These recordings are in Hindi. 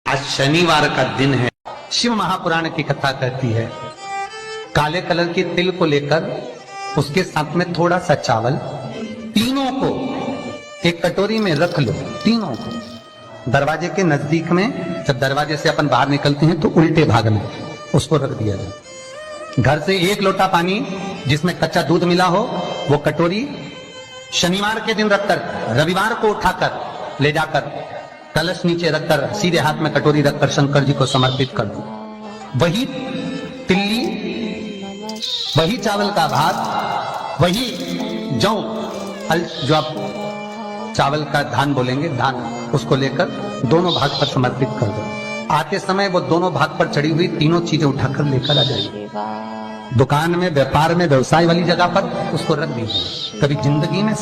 आज शनिवार का दिन है। शिव महापुराण की कथा कहती है, काले कलर के तिल को लेकर उसके साथ में थोड़ा सा चावल, तीनों को एक कटोरी में रख लो। तीनों को दरवाजे के नजदीक में, जब दरवाजे से अपन बाहर निकलते हैं तो उल्टे भाग में उसको रख दिया जाए। घर से एक लोटा पानी जिसमें कच्चा दूध मिला हो, वो कटोरी शनिवार के दिन रखकर रविवार को उठाकर ले जाकर कलश नीचे रखकर सीधे हाथ में कटोरी रखकर शंकर जी को समर्पित कर दो। वही तिल्ली, वही चावल का भात, वही जौ, जो आप चावल का धान बोलेंगे, धान, उसको लेकर दोनों भाग पर समर्पित कर दो। आते समय वो दोनों भाग पर चढ़ी हुई तीनों चीजें उठाकर लेकर आ जाइए। दुकान में, व्यापार में, व्यवसाय वाली जगह पर उसको रख दीजिए। कभी जिंदगी में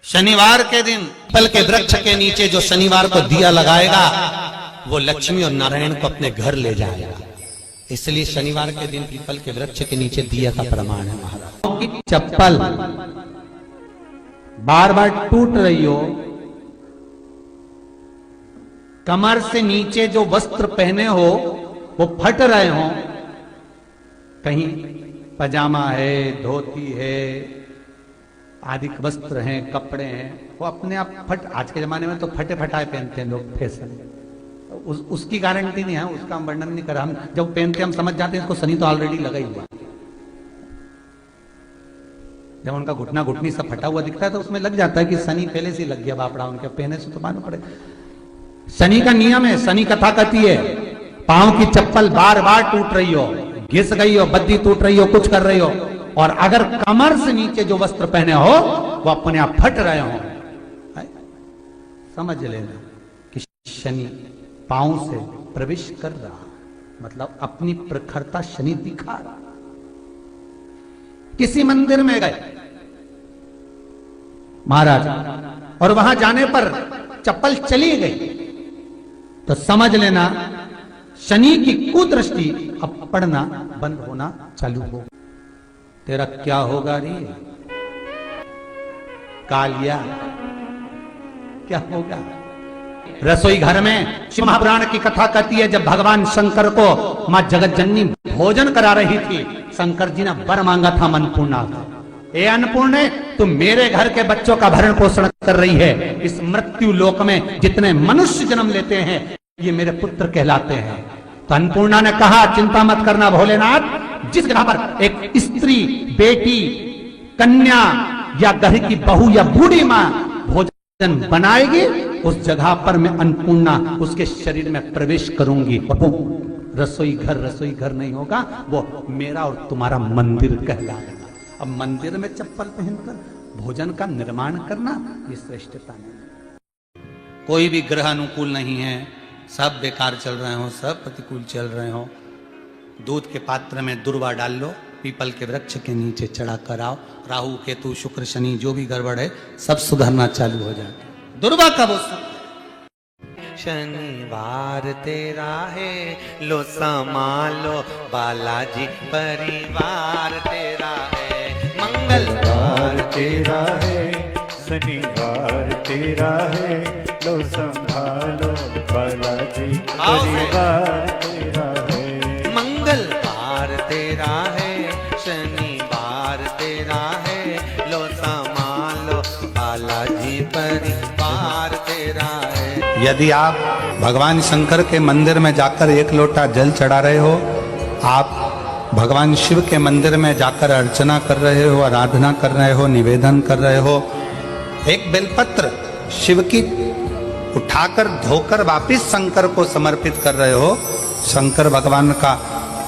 शनिवार के दिन पीपल के वृक्ष के नीचे जो शनिवार को दिया लगाएगा वो लक्ष्मी और नारायण को अपने घर ले जाएगा। इसलिए शनिवार के दिन पीपल के वृक्ष के नीचे दिया का प्रमाण है। महाराज, चप्पल बार बार टूट रही हो, कमर से नीचे जो वस्त्र पहने हो वो फट रहे हो, कहीं पजामा है, धोती है, आदि वस्त्र हैं, कपड़े हैं, वो अपने आप फट, आज के जमाने में तो फटे फटाए पहनते हैं लोग, फैशन। उसकी गारंटी नहीं है, उसका हम वर्णन नहीं कर रहा। हम जब पहनते हम समझ जाते हैं इसको शनि तो ऑलरेडी लगा ही हुआ। जब उनका घुटना घुटनी सब फटा हुआ दिखता है तो उसमें लग जाता है कि शनि पहले से लग गया बापड़ा, उनके पहने से तो मालूम पड़े। शनि का नियम है, शनि कथा कहती है, पांव की चप्पल बार बार टूट रही हो, घिस गई हो, बद्दी टूट रही हो, कुछ कर रही हो, और अगर कमर से नीचे जो वस्त्र पहने हो वो अपने आप फट रहे हो, समझ लेना कि शनि पांव से प्रवेश कर रहा, मतलब अपनी प्रखरता शनि दिखा रहा। किसी मंदिर में गए महाराज और वहां जाने पर चप्पल चली गई तो समझ लेना शनि की कुदृष्टि अब पड़ना बंद होना चालू हो। तेरा क्या होगा रे कालिया, क्या होगा? रसोई घर में शिव महापुराण की कथा कहती है, जब भगवान शंकर को मां जगत जननी भोजन करा रही थी, शंकर जी ने वर मांगा था अन्नपूर्णा। ए अन्नपूर्णे, तुम मेरे घर के बच्चों का भरण पोषण कर रही है, इस मृत्यु लोक में जितने मनुष्य जन्म लेते हैं ये मेरे पुत्र कहलाते हैं। तो अन्नपूर्णा ने कहा, चिंता मत करना भोलेनाथ, जिस जगह पर एक स्त्री, बेटी, कन्या या घर की बहू या बूढ़ी मां भोजन बनाएगी, उस जगह पर मैं अन्नपूर्णा उसके शरीर में प्रवेश करूंगी। वो रसोई घर नहीं होगा, वो मेरा और तुम्हारा मंदिर कहलाएगा। अब मंदिर में चप्पल पहनकर भोजन का निर्माण करना ये श्रेष्ठता नहीं। कोई भी ग्रह अनुकूल नहीं है, सब बेकार चल रहे हो, सब प्रतिकूल चल रहे हो, दूध के पात्र में दुर्वा डाल लो, पीपल के वृक्ष के नीचे चढ़ा कर आओ, राहु केतु शुक्र शनि जो भी गड़बड़ है सब सुधरना चालू हो जाए। दुर्वा कब हो? शनिवार तेरा है, लो संभालो बालाजी परिवार तेरा है, मंगलवार तेरा है, शनिवार तेरा है, लो संभालो बालाजी परिवार तेरा है, मंगलवार तेरा है, शनिवार तेरा है, लो संभालो बालाजी परिवार तेरा है। यदि आप भगवान शंकर के मंदिर में जाकर एक लोटा जल चढ़ा रहे हो, आप भगवान शिव के मंदिर में जाकर अर्चना कर रहे हो, आराधना कर रहे हो, निवेदन कर रहे हो, एक बेलपत्र शिव की उठाकर धोकर वापिस शंकर को समर्पित कर रहे हो, शंकर भगवान का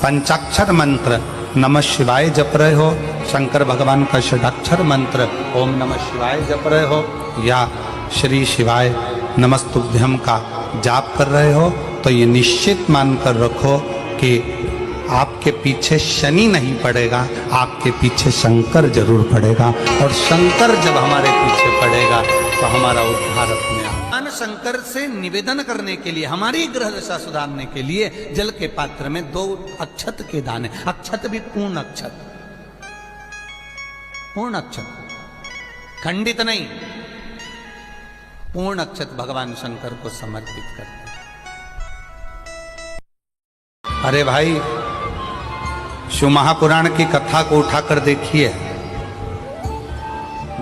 पंचाक्षर मंत्र नमः शिवाय जप रहे हो, शंकर भगवान का षडाक्षर मंत्र ओम नमः शिवाय जप रहे हो, या श्री शिवाय नमस्तुभ्यम का जाप कर रहे हो, तो ये निश्चित मानकर रखो कि आपके पीछे शनि नहीं पड़ेगा, आपके पीछे शंकर जरूर पड़ेगा। और शंकर जब हमारे पीछे पड़ेगा तो हमारा उद्धार अपने आप। शंकर से निवेदन करने के लिए, हमारी ग्रह दशा सुधारने के लिए जल के पात्र में 2 अक्षत के दाने, अक्षत भी पूर्ण अक्षत, पूर्ण अक्षत, खंडित नहीं, पूर्ण अक्षत भगवान शंकर को समर्पित करते हैं। अरे भाई, शिव महापुराण की कथा को उठाकर देखिए।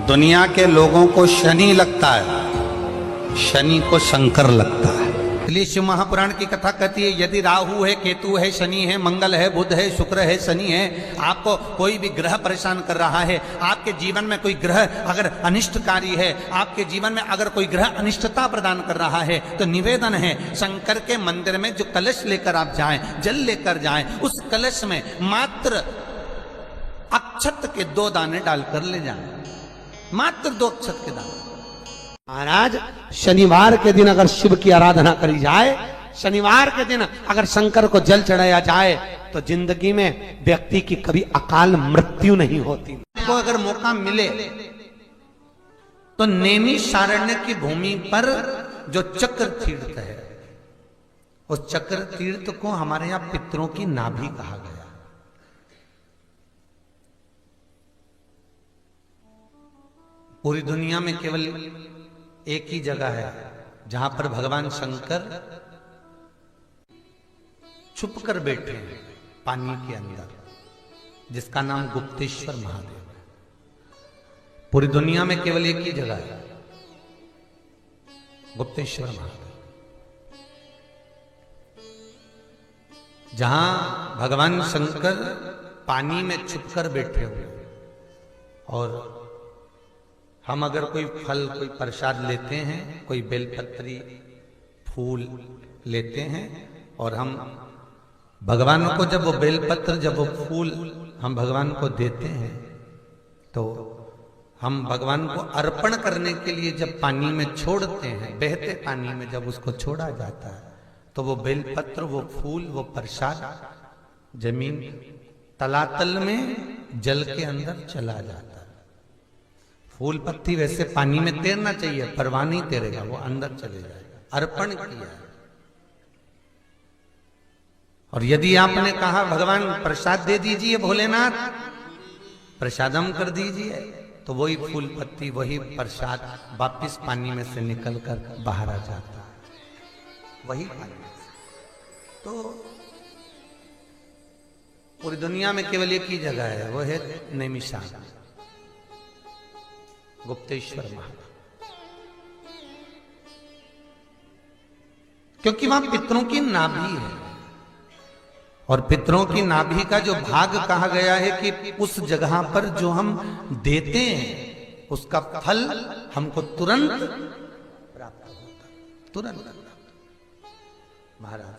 दुनिया के लोगों को शनि लगता है, शनि को शंकर लगता है। इसलिए शिव महापुराण की कथा कहती है यदि राहु है, केतु है, शनि है, मंगल है, बुध है, शुक्र है, शनि है, आपको कोई भी ग्रह परेशान कर रहा है, आपके जीवन में कोई ग्रह अगर अनिष्टकारी है, आपके जीवन में अगर कोई ग्रह अनिष्टता प्रदान कर रहा है, तो निवेदन है शंकर के मंदिर में जो कलश लेकर आप जाएं, जल लेकर जाएं, उस कलश में मात्र अक्षत के 2 दाने डालकर ले जाएं, मात्र 2 अक्षत के दाने। महाराज, शनिवार के दिन अगर शिव की आराधना करी जाए, शनिवार के दिन अगर शंकर को जल चढ़ाया जाए, तो जिंदगी में व्यक्ति की कभी अकाल मृत्यु नहीं होती। को अगर मौका मिले तो नैमिषारण्य की भूमि पर जो चक्र तीर्थ है, उस चक्र तीर्थ को हमारे यहां पितरों की नाभि कहा गया। पूरी दुनिया में केवल एक ही जगह है जहां पर भगवान शंकर छुपकर बैठे हैं पानी के अंदर, जिसका नाम गुप्तेश्वर महादेव है। पूरी दुनिया में केवल एक ही जगह है, गुप्तेश्वर महादेव, जहां भगवान शंकर पानी में छुपकर बैठे हुए। और हम अगर कोई फल, कोई प्रसाद लेते हैं, कोई बेलपत्री फूल लेते हैं, और हम भगवान को जब वो बेलपत्र, जब वो फूल हम भगवान को देते हैं, तो हम भगवान को अर्पण करने के लिए जब पानी में छोड़ते हैं, बहते पानी में जब उसको छोड़ा जाता है, तो वो बेलपत्र, वो फूल, वो प्रसाद जमीन तलातल में जल के अंदर चला जाता है। फूल पत्ती वैसे पानी में तैरना चाहिए, परवाह नहीं तैरेगा, वो अंदर चले जाएगा, अर्पण किया। और यदि आपने कहा भगवान प्रसाद दे दीजिए, भोलेनाथ प्रसादम कर दीजिए, तो वही फूल पत्ती, वही प्रसाद वापिस पानी में से निकलकर बाहर आ जाता है, वही पानी से। तो पूरी दुनिया में केवल एक ही जगह है, वो है नैमिषारण्य, गुप्तेश्वर महादेव, क्योंकि वहां पितरों की नाभि है। और पितरों की नाभि का जो भाग कहा गया है कि उस जगह पर जो हम देते हैं, उसका फल हमको तुरंत प्राप्त होता है, तुरंत। महाराज,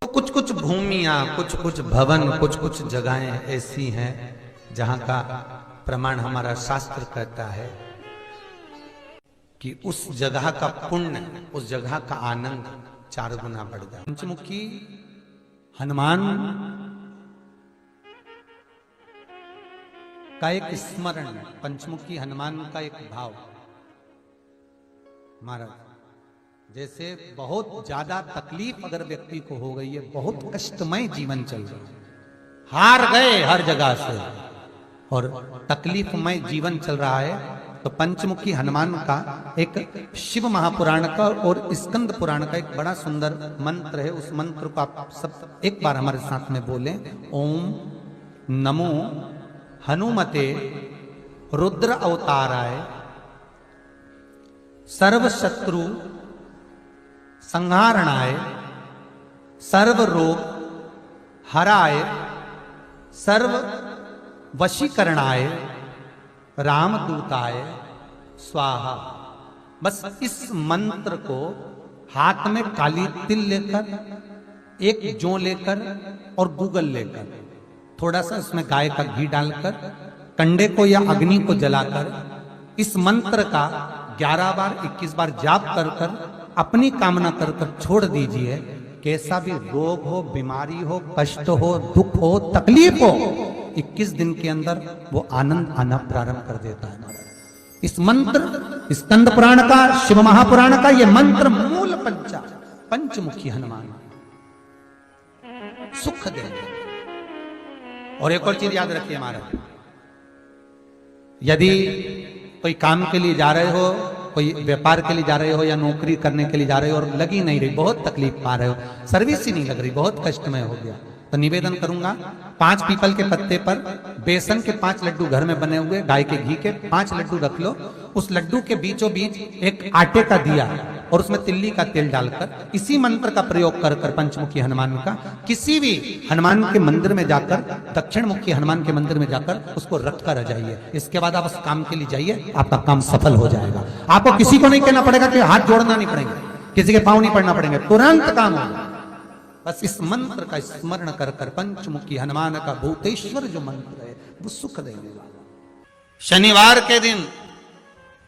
तो कुछ कुछ भूमियां, कुछ कुछ भवन, कुछ कुछ जगहें ऐसी हैं जहां का प्रमाण हमारा शास्त्र कहता है कि उस जगह का पुण्य, उस जगह का आनंद 4 गुना बढ़ जाए। पंचमुखी हनुमान का एक स्मरण, पंचमुखी हनुमान का एक भाव। महाराज, जैसे बहुत ज्यादा तकलीफ अगर व्यक्ति को हो गई है, बहुत कष्टमय जीवन चल रहा है, हार गए हर जगह से और तकलीफमय जीवन चल रहा है, तो पंचमुखी हनुमान का एक शिव महापुराण का और स्कंद पुराण का एक बड़ा सुंदर मंत्र है। उस मंत्र को आप सब एक बार हमारे साथ में बोलें। ओम नमो हनुमते रुद्र अवताराय सर्व शत्रु संहारणाय सर्व रोग हराय सर्व वशीकरणाय रामदूताय स्वाहा। बस इस मंत्र को हाथ में काली तिल लेकर, एक जौ लेकर और गूगल लेकर, थोड़ा सा इसमें गाय का घी डालकर, कंडे को या अग्नि को जलाकर इस मंत्र का 11 बार 21 बार जाप कर कर अपनी कामना कर कर छोड़ दीजिए। कैसा भी रोग हो, बीमारी हो, कष्ट हो, दुख हो, तकलीफ हो, 21 दिन के अंदर वो आनंद आना प्रारंभ कर देता है। इस मंत्र, स्कंद पुराण का, शिव महापुराण का ये मंत्र मूल पंचमुखी हनुमान सुख देंगे। और एक और चीज याद रखिए महाराज, यदि कोई काम के लिए जा रहे हो, कोई व्यापार के लिए जा रहे हो या नौकरी करने के लिए जा रहे हो और लगी नहीं रही, बहुत तकलीफ पा रहे हो, सर्विस ही नहीं लग रही, बहुत कष्टमय हो गया, तो निवेदन करूंगा 5 पीपल के पत्ते पर बेसन के 5 लड्डू घर में बने हुए गाय के घी के 5 लड्डू रख लो, उस लड्डू के बीचों बीच एक आटे का दिया और उसमें तिल्ली का तेल डालकर इसी मंत्र का प्रयोग कर कर पंचमुखी हनुमान का किसी भी हनुमान के मंदिर में जाकर, दक्षिण मुखी हनुमान के मंदिर में जाकर उसको रख कर आ जाइए। इसके बाद आप उस काम के लिए जाइए, आपका काम सफल हो जाएगा। आपको किसी को नहीं कहना पड़ेगा कि हाथ जोड़ना नहीं पड़ेगा, किसी के पांव नहीं पड़ना पड़ेंगे, तुरंत काम होगा। बस इस मंत्र का स्मरण कर कर पंचमुखी हनुमान का भूतेश्वर जो मंत्र है वो सुख देने वाला। शनिवार के दिन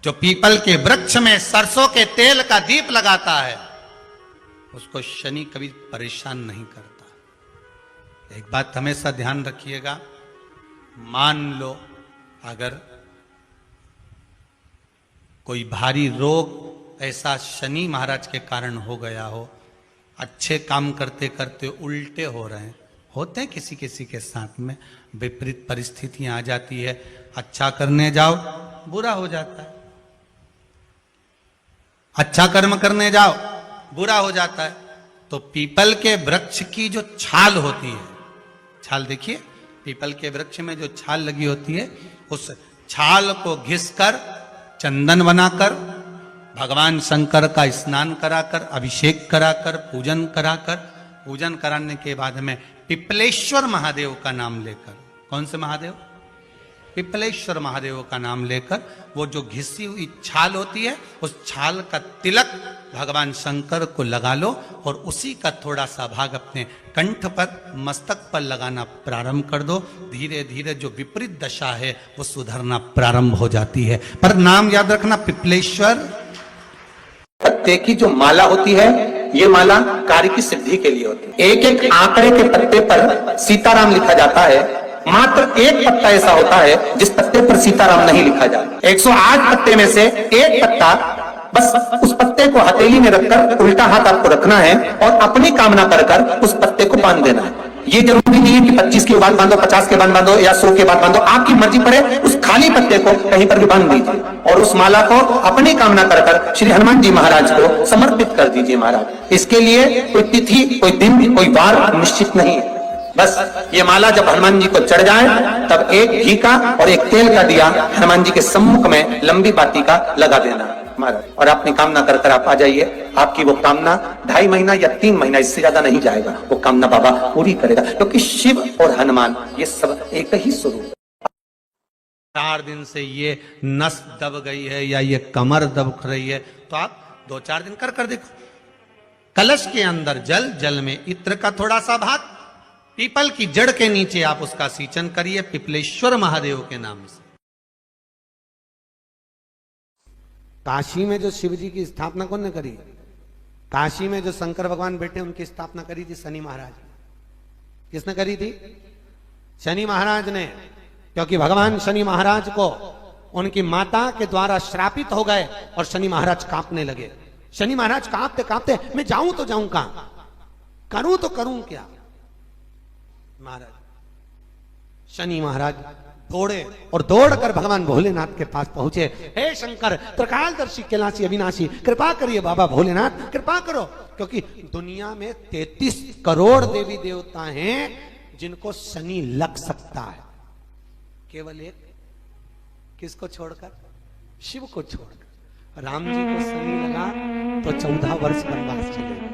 जो पीपल के वृक्ष में सरसों के तेल का दीप लगाता है उसको शनि कभी परेशान नहीं करता। एक बात हमेशा ध्यान रखिएगा, मान लो अगर कोई भारी रोग ऐसा शनि महाराज के कारण हो गया हो, अच्छे काम करते करते उल्टे हो रहे हैं, होते हैं किसी किसी के साथ में, विपरीत परिस्थितियां आ जाती है, अच्छा करने जाओ बुरा हो जाता है, अच्छा कर्म करने जाओ बुरा हो जाता है। तो पीपल के वृक्ष की जो छाल होती है, छाल देखिए, पीपल के वृक्ष में जो छाल लगी होती है, उस छाल को घिसकर चंदन बनाकर भगवान शंकर का स्नान कराकर, अभिषेक कराकर, पूजन कराने के बाद में पिपलेश्वर महादेव का नाम लेकर, कौन से महादेव? पिपलेश्वर महादेव का नाम लेकर वो जो घिसी हुई छाल होती है उस छाल का तिलक भगवान शंकर को लगा लो और उसी का थोड़ा सा भाग अपने कंठ पर, मस्तक पर लगाना प्रारंभ कर दो। धीरे धीरे जो विपरीत दशा है वो सुधरना प्रारंभ हो जाती है। पर नाम याद रखना, पिपलेश्वर। पत्ते की जो माला होती है, ये माला कार्य की सिद्धि के लिए होती है। एक एक आंकड़े के पत्ते पर सीताराम लिखा जाता है, मात्र एक पत्ता ऐसा होता है जिस पत्ते पर सीताराम नहीं लिखा जाता। 108 पत्ते में से एक पत्ता, बस उस पत्ते को हथेली में रखकर उल्टा हाथ आपको रखना है और अपनी कामना कर कर उस पत्ते को बांध देना है। ये जरूरी नहीं है कि 25 के बाद बांधो, 50 के बाद बांधो या 100 के बाद बांधो, आपकी मर्जी पड़े उस खाली पत्ते को कहीं पर भी बांध दीजिए और उस माला को अपनी कामना कर कर श्री हनुमान जी महाराज को समर्पित कर दीजिए। महाराज, इसके लिए कोई तिथि, कोई दिन, कोई वार निश्चित नहीं है। बस ये माला जब हनुमान जी को चढ़ जाए तब एक घी का और एक तेल का दिया हनुमान जी के सम्मुख में लंबी बाती का लगा देना महाराज, और अपनी कामना कर कर आप आ जाइए। आपकी वो कामना 2.5 महीना या 3 महीना, इससे ज्यादा नहीं जाएगा, वो कामना बाबा पूरी करेगा, क्योंकि शिव और हनुमान ये सब एक ही स्वरूप। 4 दिन से ये नस दब गई है या ये कमर दब रही है तो आप 2-4 दिन कर कर देखो। कलश के अंदर जल, जल में इत्र का थोड़ा सा भाग, पीपल की जड़ के नीचे आप उसका सींचन करिए पिपलेश्वर महादेव के नाम से। काशी में जो शिव जी की स्थापना कौन ने करी? काशी में जो शंकर भगवान बैठे उनकी स्थापना करी थी शनि महाराज। किसने करी थी? शनि महाराज ने, क्योंकि भगवान शनि महाराज को उनकी माता के द्वारा श्रापित हो गए और शनि महाराज कांपने लगे। शनि महाराज कांपते कांपते, मैं जाऊं तो जाऊं कहां, करूं तो करूं क्या। महाराज, शनि महाराज दौड़े और दौड़कर भगवान भोलेनाथ के पास पहुंचे। हे शंकर, त्रिकालदर्शी, कैलाशी, अविनाशी, कृपा करिए बाबा भोलेनाथ, कृपा करो, क्योंकि दुनिया में 33 करोड़ देवी देवता हैं जिनको शनि लग सकता है, केवल एक, किसको छोड़कर? शिव को छोड़कर। राम जी को शनि लगा तो 14 वर्ष वनवास चलेगा,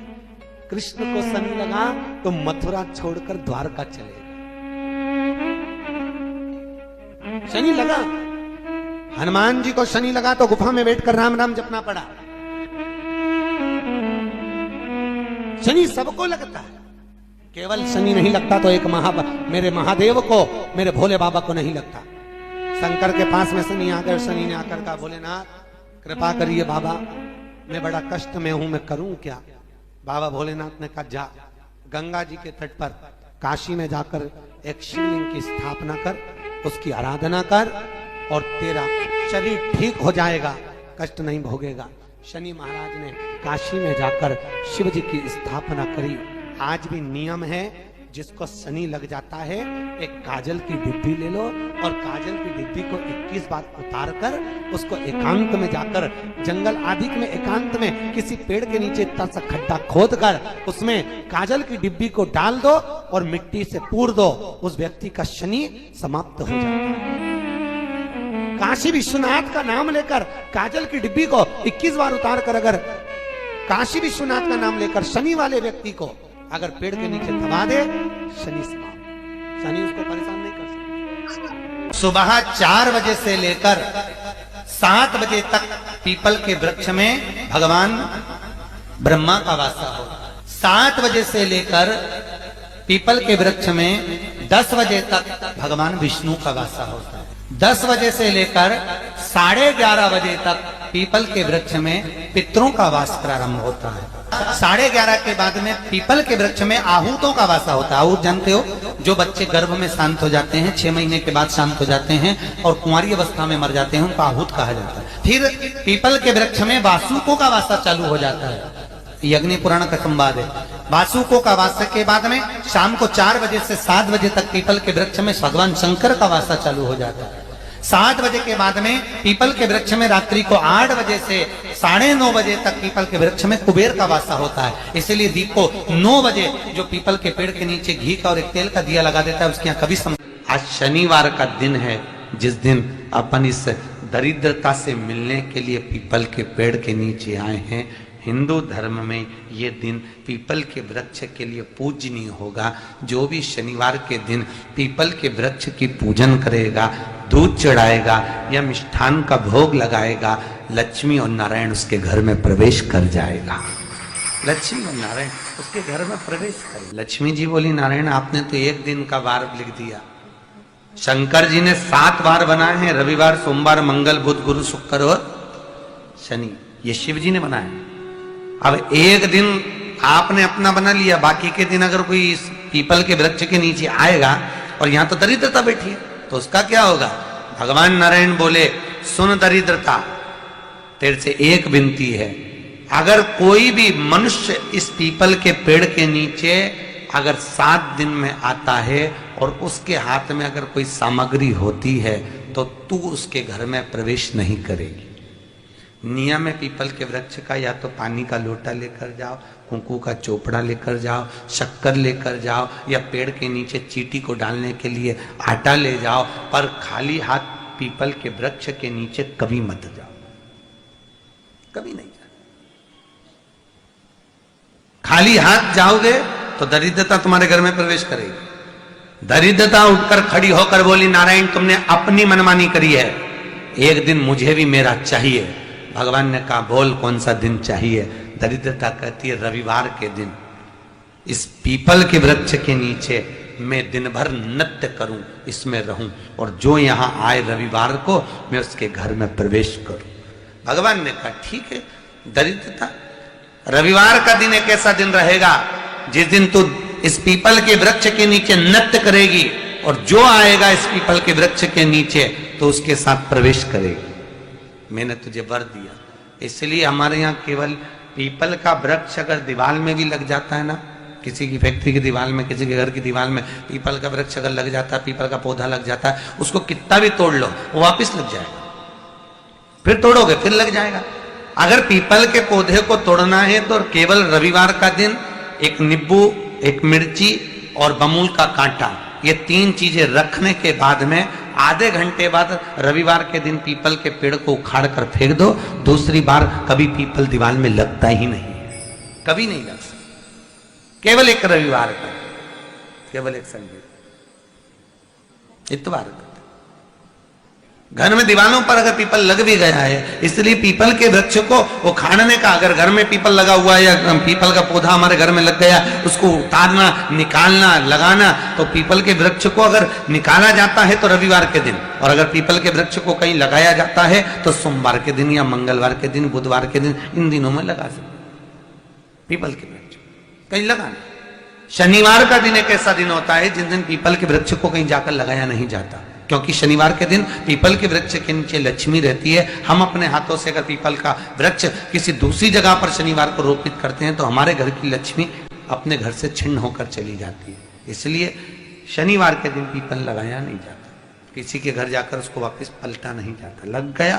कृष्ण को शनि लगा तो मथुरा छोड़कर द्वारका चलेगा। शनि लगा, हनुमान जी को शनि लगा तो गुफा में बैठकर राम राम जपना पड़ा। शनि सबको लगता है, केवल शनि नहीं लगता तो एक मेरे महादेव को, मेरे भोले बाबा को नहीं लगता। शंकर के पास में शनि आकर, शनि ने आकर कहा, भोलेनाथ कृपा करिए बाबा, मैं बड़ा कष्ट में हूं, मैं करूं क्या? बाबा भोलेनाथ ने कहा, जा गंगा जी के तट पर काशी में जाकर एक शिवलिंग की स्थापना कर, उसकी आराधना कर और तेरा शरीर ठीक हो जाएगा, कष्ट नहीं भोगेगा। शनि महाराज ने काशी में जाकर शिव जी की स्थापना करी। आज भी नियम है, जिसको शनि लग जाता है, एक काजल की डिब्बी ले लो और काजल की डिब्बी को 21 बार उतार कर उसको एकांत में जाकर, जंगल आदि में एकांत में किसी पेड़ के नीचे इतना सा खड्डा खोद कर उसमें काजल की डिब्बी को डाल दो और मिट्टी से पूर दो, उस व्यक्ति का शनि समाप्त हो जाता है। काशी विश्वनाथ का नाम लेकर काजल की डिब्बी को 21 बार उतार कर अगर काशी विश्वनाथ का नाम लेकर शनि वाले व्यक्ति को अगर पेड़ के नीचे दबा दे, शनि समाप्त, शनि उसको परेशान नहीं कर सकता। सुबह 4 बजे से लेकर 7 बजे तक पीपल के वृक्ष में भगवान ब्रह्मा का वासा होता है। 7 बजे से लेकर पीपल के वृक्ष में 10 बजे तक भगवान विष्णु का वासा होता है। 10 बजे से लेकर 11:30 बजे तक पीपल के वृक्ष में पितरों का वास प्रारंभ होता है। 11:30 के बाद में पीपल के वृक्ष में आहूतों का वासा होता है। आहूत जानते हो, जो बच्चे गर्भ में शांत हो जाते हैं, 6 महीने के बाद शांत हो जाते हैं और कुंवारी अवस्था में मर जाते हैं, उनको आहूत कहा जाता है। फिर पीपल के वृक्ष में वासुकों का वासा चालू हो जाता है। यज्ञ पुराण का संवाद है। वासुकों का वासा के बाद में शाम को 4 बजे से 7 बजे तक पीपल के वृक्ष में भगवान शंकर का वासा चालू हो जाता है। 7 बजे के बाद में पीपल के वृक्ष में रात्रि को 8 बजे से 9:30 बजे तक पीपल के वृक्ष में कुबेर का वासा होता है। इसीलिए दीप को 9 बजे जो पीपल के पेड़ के नीचे घी का और एक तेल का दिया लगा देता है, उसके यहाँ कभी आज शनिवार का दिन है, जिस दिन अपन इस दरिद्रता से मिलने के लिए पीपल के पेड़ के नीचे आए हैं। हिंदू धर्म में ये दिन पीपल के वृक्ष के लिए पूजनीय होगा। जो भी शनिवार के दिन पीपल के वृक्ष की पूजन करेगा, दूध चढ़ाएगा या मिष्ठान का भोग लगाएगा, लक्ष्मी और नारायण उसके घर में प्रवेश कर जाएगा। लक्ष्मी और नारायण उसके घर में प्रवेश कर। लक्ष्मी जी बोली, नारायण आपने तो एक दिन का वार लिख दिया। शंकर जी ने 7 वार बनाए हैं, रविवार, सोमवार, मंगल, बुध, गुरु, शुक्र और शनि। ये शिव जी ने बनाया। अब एक दिन आपने अपना बना लिया, बाकी के दिन अगर कोई इस पीपल के वृक्ष के नीचे आएगा और यहां तो दरिद्रता बैठी है, तो उसका क्या होगा? भगवान नारायण बोले, सुन दरिद्रता, तेरे से एक विनती है, अगर कोई भी मनुष्य इस पीपल के पेड़ के नीचे अगर 7 दिन में आता है और उसके हाथ में अगर कोई सामग्री होती है तो तू उसके घर में प्रवेश नहीं करेगी। नियम है पीपल के वृक्ष का, या तो पानी का लोटा लेकर जाओ, कुंकू का चोपड़ा लेकर जाओ, शक्कर लेकर जाओ, या पेड़ के नीचे चींटी को डालने के लिए आटा ले जाओ, पर खाली हाथ पीपल के वृक्ष के नीचे कभी मत जाओ, कभी नहीं जाओ। खाली हाथ जाओगे तो दरिद्रता तुम्हारे घर में प्रवेश करेगी। दरिद्रता उठकर खड़ी होकर बोली, नारायण तुमने अपनी मनमानी करी है, एक दिन मुझे भी मेरा चाहिए। भगवान ने कहा, बोल कौन सा दिन चाहिए? दरिद्रता कहती है, रविवार के दिन इस पीपल के वृक्ष के नीचे मैं दिन भर नृत्य करूं, इसमें रहूं, और जो यहां आए रविवार को मैं उसके घर में प्रवेश करूं। भगवान ने कहा, ठीक है। दरिद्रता, रविवार का दिन एक ऐसा दिन रहेगा जिस दिन तू इस पीपल के वृक्ष के नीचे नृत्य करेगी और जो आएगा इस पीपल के वृक्ष के नीचे तो उसके साथ प्रवेश करेगी। मैंने तुझे वर दिया। इसलिए हमारे यहाँ केवल पीपल का वृक्ष अगर दीवार में भी लग जाता है ना, किसी की फैक्ट्री की दीवार में, किसी के घर की दीवार में पीपल का वृक्ष अगर लग जाता है, पीपल का पौधा लग जाता है, उसको कितना भी तोड़ लो वो वापिस लग जाएगा। फिर तोड़ोगे फिर लग जाएगा। अगर पीपल के पौधे को तोड़ना है तो केवल रविवार का दिन एक नींबू, एक मिर्ची और बमूल का कांटा, ये 3 चीजें रखने के बाद में आधे घंटे बाद रविवार के दिन पीपल के पेड़ को उखाड़ कर फेंक दो। दूसरी बार कभी पीपल दीवार में लगता ही नहीं, कभी नहीं लग सकता। केवल एक रविवार का, केवल एक संडे, इतवार का। घर में दीवानों पर अगर पीपल लग भी गया है, इसलिए पीपल के वृक्ष को उखाड़ने का, अगर घर में पीपल लगा हुआ है या पीपल का पौधा हमारे घर में लग गया, उसको उतारना, निकालना, लगाना, तो पीपल के वृक्ष को अगर निकाला जाता है तो रविवार के दिन, और अगर पीपल के वृक्ष को कहीं लगाया जाता है तो सोमवार के दिन या मंगलवार के दिन, बुधवार के दिन, इन दिनों में लगा सकते पीपल के वृक्ष कहीं लगाना। शनिवार का दिन एक ऐसा दिन होता है जिस दिन पीपल के वृक्ष को कहीं जाकर लगाया नहीं जाता, क्योंकि शनिवार के दिन पीपल के वृक्ष के नीचे लक्ष्मी रहती है। हम अपने हाथों से अगर पीपल का वृक्ष किसी दूसरी जगह पर शनिवार को रोपित करते हैं तो हमारे घर की लक्ष्मी अपने घर से छिन्न होकर चली जाती है। इसलिए शनिवार के दिन पीपल लगाया नहीं जाता, किसी के घर जाकर उसको वापस पलटा नहीं जाता। लग गया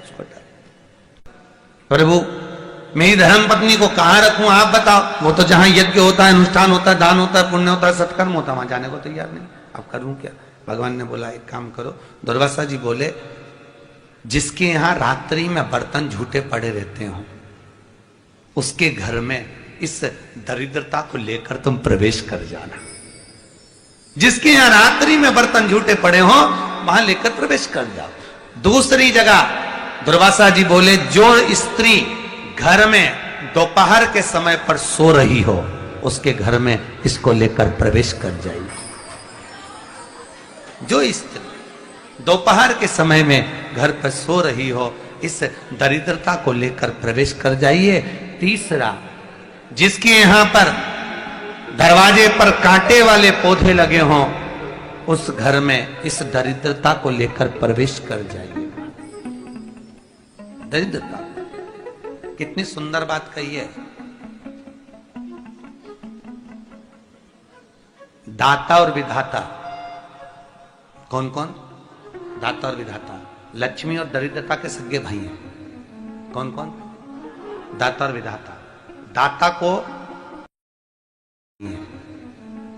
उसको डर। प्रभु मेरी धर्म पत्नी को कहां रखूं आप बताओ। वो तो जहां यज्ञ होता है, अनुष्ठान होता है, दान होता है, पुण्य होता है, सत्कर्म होता है, वहां जाने को तैयार नहीं। अब करूं क्या? भगवान ने बोला एक काम करो। दुर्वासा जी बोले जिसके यहां रात्रि में बर्तन झूठे पड़े रहते हो उसके घर में इस दरिद्रता को लेकर तुम प्रवेश कर जाना। जिसके यहां रात्रि में बर्तन झूठे पड़े हो वहां लेकर प्रवेश कर जाओ। दूसरी जगह दुर्वासा जी बोले जो स्त्री घर में दोपहर के समय पर सो रही हो उसके घर में इसको लेकर प्रवेश कर जाइए। जो स्त्री दोपहर के समय में घर पर सो रही हो इस दरिद्रता को लेकर प्रवेश कर जाइए। तीसरा, जिसके यहां पर दरवाजे पर कांटे वाले पौधे लगे हों उस घर में इस दरिद्रता को लेकर प्रवेश कर जाइए। दरिद्रता, कितनी सुंदर बात कही है। दाता और विधाता, कौन कौन? दाता और विधाता। लक्ष्मी और दरिद्रता के सगे भाई हैं। कौन कौन? दाता और विधाता। दाता को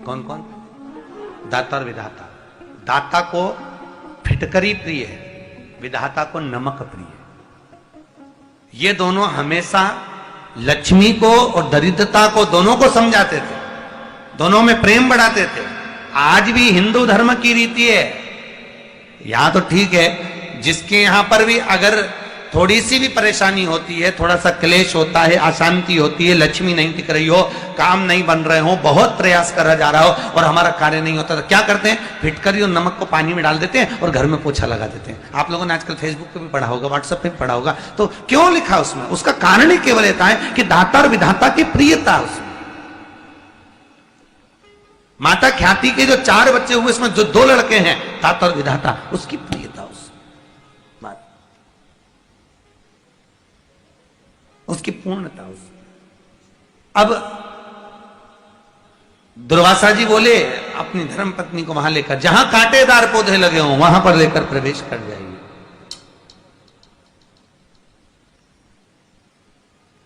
कौन कौन? दाता और विधाता। दाता को फिटकरी प्रिय है, विधाता को नमक प्रिय है। ये दोनों हमेशा लक्ष्मी को और दरिद्रता को दोनों को समझाते थे, दोनों में प्रेम बढ़ाते थे। आज भी हिंदू धर्म की रीति है। यहां तो ठीक है, जिसके यहां पर भी अगर थोड़ी सी भी परेशानी होती है, थोड़ा सा क्लेश होता है, अशांति होती है, लक्ष्मी नहीं टिक रही हो, काम नहीं बन रहे हो, बहुत प्रयास करा जा रहा हो और हमारा कार्य नहीं होता, तो क्या करते हैं? फिटकरी और नमक को पानी में डाल देते हैं और घर में पोछा लगा देते हैं। आप लोगों ने आजकल फेसबुक पे भी पढ़ा होगा, व्हाट्सएप पे भी पढ़ा होगा। तो क्यों लिखा उसमें? उसका कारण ही केवल इतना है कि दाता और विधाता की प्रियता उसमें। माता ख्याति के जो 4 बच्चे हुए उसमें जो 2 लड़के हैं दाता और विधाता, उसकी प्रियता उसकी पूर्णता उसमें। अब दुर्वासा जी बोले अपनी धर्म पत्नी को वहां लेकर, जहां कांटेदार पौधे लगे हों वहां पर लेकर प्रवेश कर जाइए।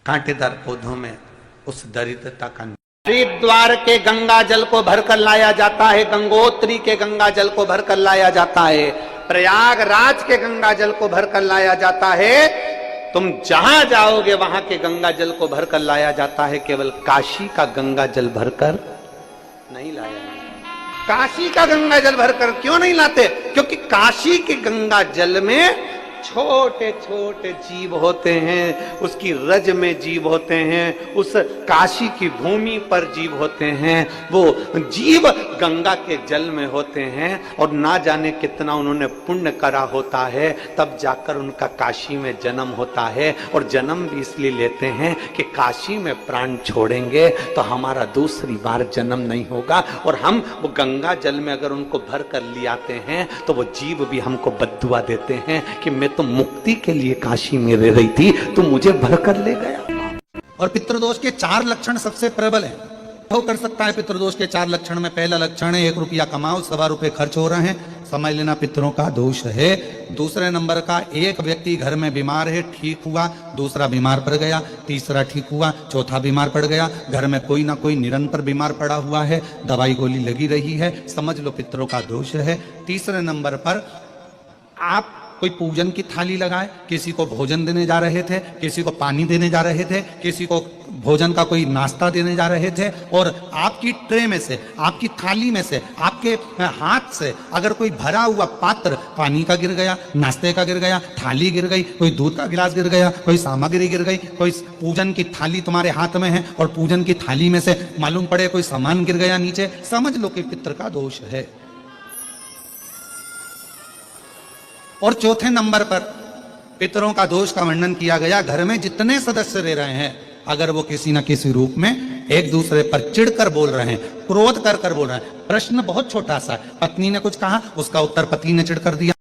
कांटेदार पौधों में उस दरिद्रता का हरिद्वार के गंगा जल को भरकर लाया जाता है, गंगोत्री के गंगा जल को भरकर लाया जाता है, प्रयागराज के गंगा जल को भरकर लाया जाता है। तुम जहां जाओगे वहां के गंगा जल को भरकर लाया जाता है, केवल काशी का गंगा जल भरकर नहीं लाया जाता। काशी का गंगा जल भरकर क्यों नहीं लाते? क्योंकि काशी के गंगा जल में छोटे छोटे जीव होते हैं, उसकी रज में जीव होते हैं, उस काशी की भूमि पर जीव होते हैं। वो जीव गंगा के जल में होते हैं और ना जाने कितना उन्होंने पुण्य करा होता है, तब जाकर उनका काशी में जन्म होता है। और जन्म भी इसलिए लेते हैं कि काशी में प्राण छोड़ेंगे तो हमारा दूसरी बार जन्म नहीं होगा। और हम वो गंगा जल में अगर उनको भर कर ले आते हैं तो वो जीव भी हमको बद्दुआ देते हैं कि मैं तो मुक्ति के लिए काशी में रह रही थी, तो मुझे भर कर ले गया। और पितृदोष के 4 लक्षण सबसे प्रबल है। हो कर सकता है पितृदोष के 4 लक्षण में पहला लक्षण है 1 रुपया कमाओ, 1.25 रुपए खर्च हो रहे हैं, समझ लेना पितरों का दोष है। दूसरे नंबर का, एक व्यक्ति घर में बीमार है, ठीक हुआ, दूसरा बीमार पड़ गया, तीसरा ठीक हुआ, चौथा बीमार पड़ गया। घर में कोई ना कोई निरंतर बीमार पड़ा हुआ है, दवाई गोली लगी रही है, समझ लो पितरों का दोष है। तीसरे नंबर पर आप कोई पूजन की थाली लगाए, किसी को भोजन देने जा रहे थे, किसी को पानी देने जा रहे थे, किसी को भोजन का कोई नाश्ता देने जा रहे थे, और आपकी ट्रे में से, आपकी थाली में से, आपके हाथ से अगर कोई भरा हुआ पात्र पानी का गिर गया, नाश्ते का गिर गया, थाली गिर गई, कोई दूध का गिलास गिर गया, कोई सामग्री गिर गई, कोई पूजन की थाली तुम्हारे हाथ में है और पूजन की थाली में से मालूम पड़े कोई सामान गिर गया नीचे, समझ लो कि पितृ का दोष है। और चौथे नंबर पर पितरों का दोष का वर्णन किया गया, घर में जितने सदस्य रह रहे हैं अगर वो किसी न किसी रूप में एक दूसरे पर चिढ़कर बोल रहे हैं, क्रोध कर बोल रहे हैं। प्रश्न बहुत छोटा सा है, पत्नी ने कुछ कहा, उसका उत्तर पति ने चिढ़कर दिया,